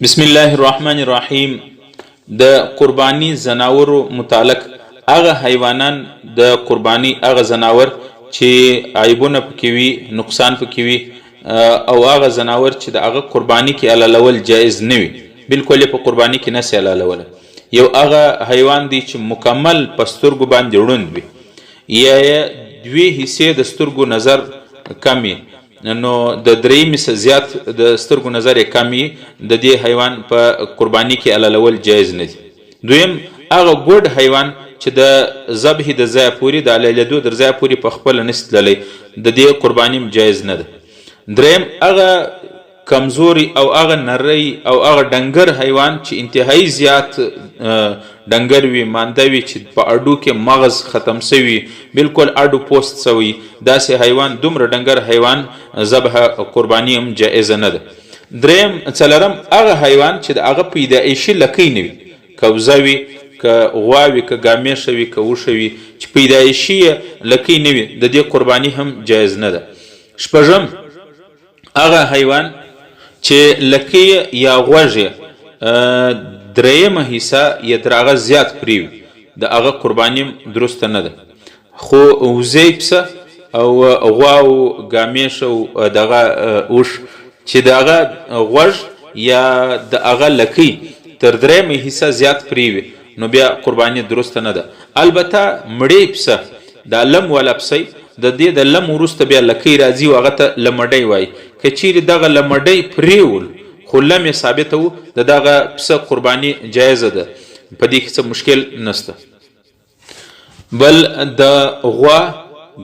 بسم الله الرحمن الرحیم. د قربانی زناورو متعلق هغه حیوانان د قربانی هغه زناور چې عیبونه پکې وي، نقصان پکې وي، او هغه زناور چې د هغه قربانی کې حلالول جایز نه وي، بالکل په قربانی کې نشي حلالولی. یو هغه حیوان دی چې مکمل په سترګو باندې ړوند وي، یا دوی حصې د سترګو نظر کم وي، نو د درېیمې څخه زیات د سترګو نظر یې کم وي، د دې حیوان په قرباني کې حلالول جایز نه دي. دویم هغه ګوډ حیوان چې د ذبح د ځایه پورې د حلالېدو در ځایه پورې په خپله نشي تللی، د دې قرباني هم جایز نه ده. دریم هغه کمزوري او هغه نری او هغه ډنګر حیوان چې انتهایی زیات ډنګر وي، مانده وي، چې په اډو کې مغز ختم سوي، بالکل اډو پوست سوي، داسې حیوان، دومره ډنګر حیوان ذبح قرباني هم جایزه نه ده. څلورم هغه حیوان چې د هغه پیدایشي لکۍ نه وي، که وزه وي، که غوا وي، که ګامیشه وي، که اوښه وي، چې پیدایشي لکۍ نه وي، د دې قرباني هم جایز نه ده. شپږم هغه حیوان چې لکۍ یا غوږ درېیمه حصه یا تر هغه زیات پرې وي، د هغه قرباني درسته نه ده. خو وزې، پسه او غوا او ګامیشه او دغه اوښ چې د هغه غوږ یا د هغه لکۍ تر درېیمه حصه زیات پرې وي، نو بیا قرباني درسته نه ده. البته مړې پسه، دا لم والا پسه، د دې د لم وروسته بیا لکۍ راځي او هغه ته لمډۍ وایي. که چیرې دغه لمډۍ پرېول خو لم یې ثابته و، د دغه پسه قرباني جایزه ده، په دې کې څه مشکل نشته. بل د غوا،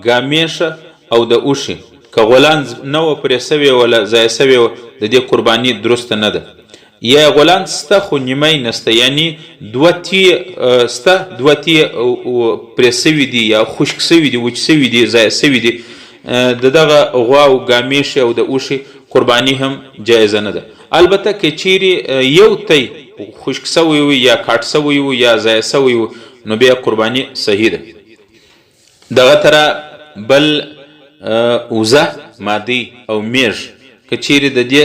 ګامیشه او د اوښې که غولانځ نه وه پرې سوې وله ضایع سوې وه، د دې قرباني درسته نه ده. یا غولانځ سته خو نیمۍ نسته، یعنی دوه تیې سته، دوه تیې پرې سوي دي یا خشک سوي دي، وچ سوي دي، ضایع سوي دي، د دغه غوا او ګامیشې او د اوښې قرباني هم جایزه نه ده. البته که چیرې یو تی خشک سوی وي یا کاټ سوی وي یا ضایع سوی وي، نو بیا قرباني صحیح ده. دغه تره بل وزه، مادی او میږ که چیرې د دې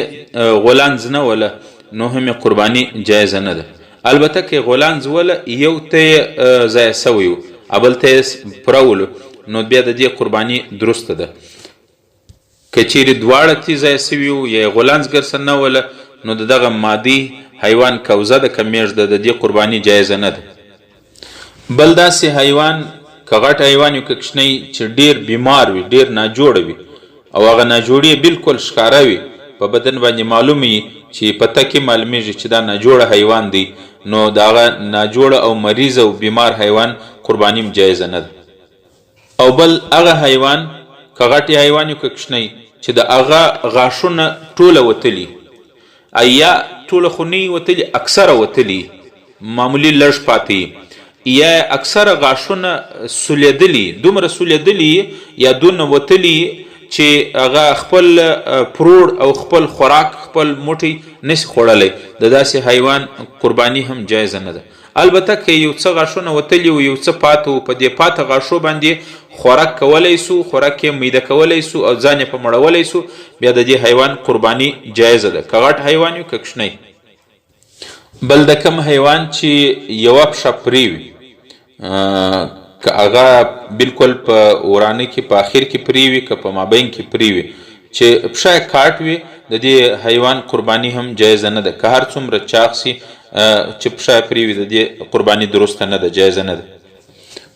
غولانځ نه وله، نو هم قرباني جایزه نه ده. البته که غولانځ وله یو تی ضایع سوی و او بل تی پرولو، نو بیا د دې قرباني درسته ده. که چیرې دواړه تی ضایع سوي وو یا غولانځ ګرسه نه وله، نو د دغه مادي حیوان که وزه ده که میږ ده، د دې قرباني جایزه نه ده. بل داسې حیوان که غټ حیوان وي که کوچنی چې ډیر بیمار وي، ډیر ناجوړه وي، او هغه ناجوړي بالکل ښکاره وي، په بدن باندې معلوم وي چې پته کې معلومیږي چې دا ناجوړه حیوان دی، نو د هغه ناجوړه او مریض او بیمار حیوان قرباني هم جایزه نه ده. او بل هغه حیوان که غټ حیوان وي که کوچنی چې د هغه غاښونه ټوله وتلي، یا ټوله خو نه وتلي، اکثره وتلي، معمولي لږ پاتې، یا اکثره غاښونه سولیدلي، دومره سولیدلي یا دونه وتلي چې هغه خپل پروړ او خپل خوراک، خپل موټی نشي خوړلی، د داسې حیوان قرباني هم جایزه نه ده. البته که یو څه غاښونه وتلي و، یو څه پاته و، په دې پاته غاښو باندې خوراک کولی سو، خوراک یې میده کولی سو او ځان یې په مړولی سو، بیا د دې حیوان قرباني جایزه ده، که غټ حیوان وي که کوچنی. بل د کم حیوان چې یوه پښه پرې وي، که هغه بالکل په ورانه کې په آخر کې پرې وي، که په مابین کې پرې وي، چې پښه یې کاټ وي، د دې حیوان قرباني هم جایزه نه ده. که هر څومره چاق سي چې پښه یې پرې وي، د دې قرباني درسته نه ده، جایزه نه ده.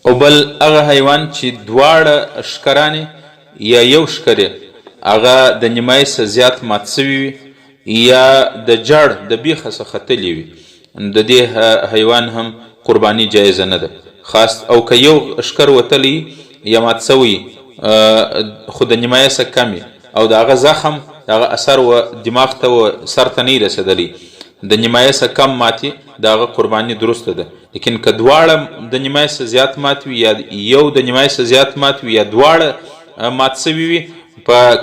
او بل هغه حیوان چې دواړه ښکرانې یا یو ښکر هغه د نیمایي څخه زیات مات سوي وي، یا د جړ د بیخه څخه ختلي وي، د دې حیوان هم قرباني جایزه نه ده. خاص او که یو ښکر وتلی یا مات سوی خو د نیمایي څخه کم او د هغه زخم، د هغه اثر و دماغ ته و سر ته نه رسېدلی، د نیمایي څخه کم ماتي، د هغه قرباني درسته ده. لیکن که دواړه د نیمایي څخه زیات مات وي، یا یو د نیمایي څخه زیات مات وي، یا دواړه مات سوي وي،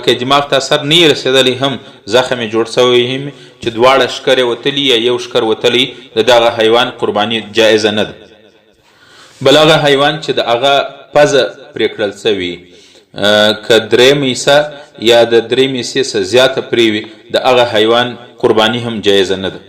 که دماغ ته اثر نه رسېدلی هم، زخم یې جوړ سوی هم، چې دواړه ښکر وتلي یا یو ښکر وتلی، د دغه حیوان قرباني جایزه نه ده. بل هغه حیوان چې د هغه پزه پرې کړل سوي، که درېیمه حصه یا د درېیمې حصې څخه زیاته پرې وي، د هغه حیوان قرباني هم جایزه نه ده.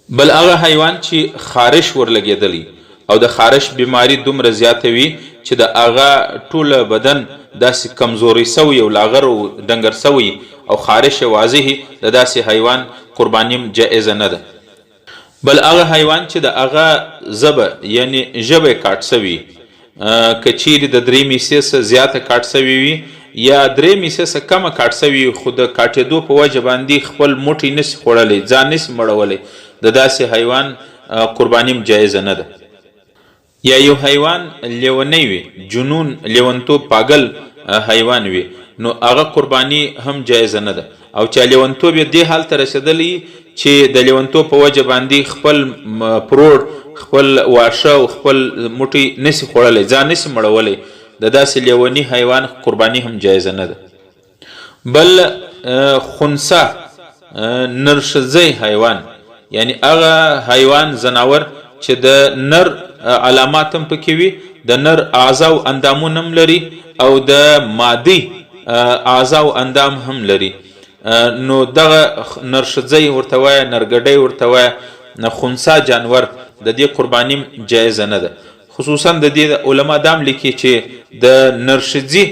بل هغه حیوان چې خارش ورلګېدلی او د خارش بیماری دومره زیاته وي چې د هغه ټوله بدن داسې کمزوری سوی او لاغر او ډنګر سوی او خارش واضح د داسې حیوان قرباني جایزه نه ده. بل هغه حیوان چې د هغه ژبه یعنی ژبه کاټ سوي که چیرې د 3 میسې څخه زیاته کاټ سوي وي یا 3 میسې څخه کمه کاټ سوي خو د کاټېدو په وجه باندې خپل موټی نسي خوړلی ځان نسي مړولی د داسې حیوان قرباني جایزه نه ده. یا یو حیوان لیونی وي جنون لیونتوب پاگل حیوان وي نو هغه قرباني هم جایزه نه ده. او چې لیونتوب یې دې حال ته رسېدلی چې د لیونتوب په وجه باندې خپل پروړ خپل واښه او خپل موټی نسي خوړلی ځان نسي مړولی د داسې لیوني حیوان قرباني هم جایزه نه ده. بل خنثی نرښځی حیوان یعنی هغه حیوان زناور چې د نر علامات هم پکې وي د نر اعضا او اندامونه هم لري او د مادي اعضا او اندام هم لري نو دغه نرښځی ورته وایه نرګډی ورته وایه خنثی جانور د دې قرباني جایزه نه ده. خصوصا د دې علما دام لیکي چې د نرښځي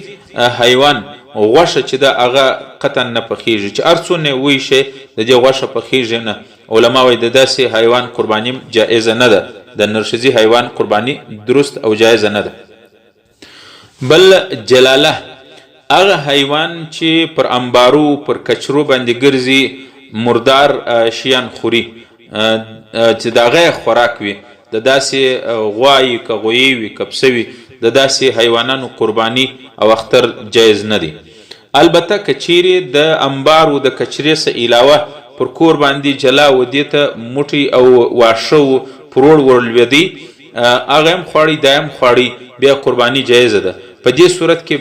حیوان غوښه چې د هغه قطعا نه پخیږي چې هر څونه ویشي د دې غوښه پخیږي نه. علما وایي د داسې حیوان قرباني جایزه نه ده د نرښځي حیوان قرباني درست او جایزه نه ده. بل جلاله هغه حیوان چې پر انبارو پر کچرو باندې ګرځي مردار شیان خوري چې د هغه خوراک وي د داسې غوایی که غویی وي که پسه وي د داسې حیوانانو قرباني او اختر جایز نه دی. البته که چیرې د انبارو د کچرې څخه علاوه پر کور باندې جلا و دې ته موټی او واښه پروړ ورلوېدی هغه هم خواړي دا هم خواړي بیا قرباني جایزه ده. په دې صورت کې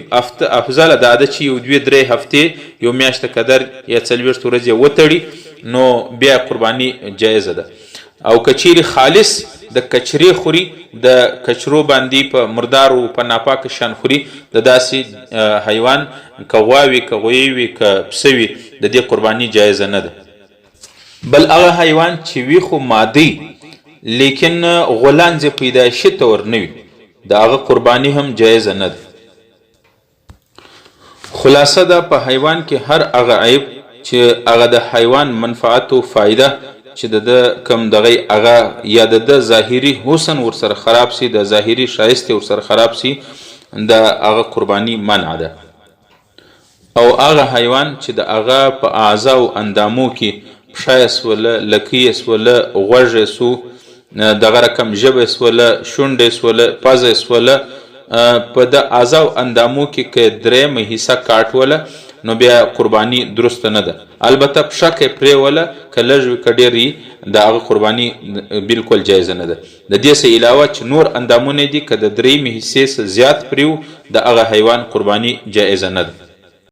افضله دا ده چې یو 2-3 هفتې یو میاشته قدر یا 40 ورځې وتړي نو بیا قرباني جایزه ده. او که چیرې خالص د کچرې خوري د کچرو باندې په مردارو په ناپاک شان خوري د داسې حیوان که غوا وي که غویی وي که پسه وي د دې قرباني جایزه نه ده. بل هغه حیوان چې وي خو مادي لیکن غولانځې پیدایشي طور نه وي د هغه قرباني هم جایزه نه ده. خلاصه ده په حیوان کې هر هغه عیب چې هغه د حیوان منفعت او فایده چې د کم دغه هغه یا د ظاهري حسن ورسره خراب سي د ظاهري شایست ورسره خراب سي د هغه قرباني منع ده. او هغه حیوان چې د هغه په اعضا او اندامو کې پښه سوله لکۍ سوله غوږ سو دغه رقم ژبه سوله شونډې سوله پزه سوله په د اعضا او اندامو کې که 3 حصه کاټوله نو بیا قرباني درسته نه ده. البته پښه کې پرېوله که لږ وي که ډېر وي د هغه قرباني بالکل جایزه نه ده. د دې څخه علاوه چې نور اندامونه دي که د 3 حصې څخه زیات پرېو د هغه حیوان قرباني جایزه نه ده.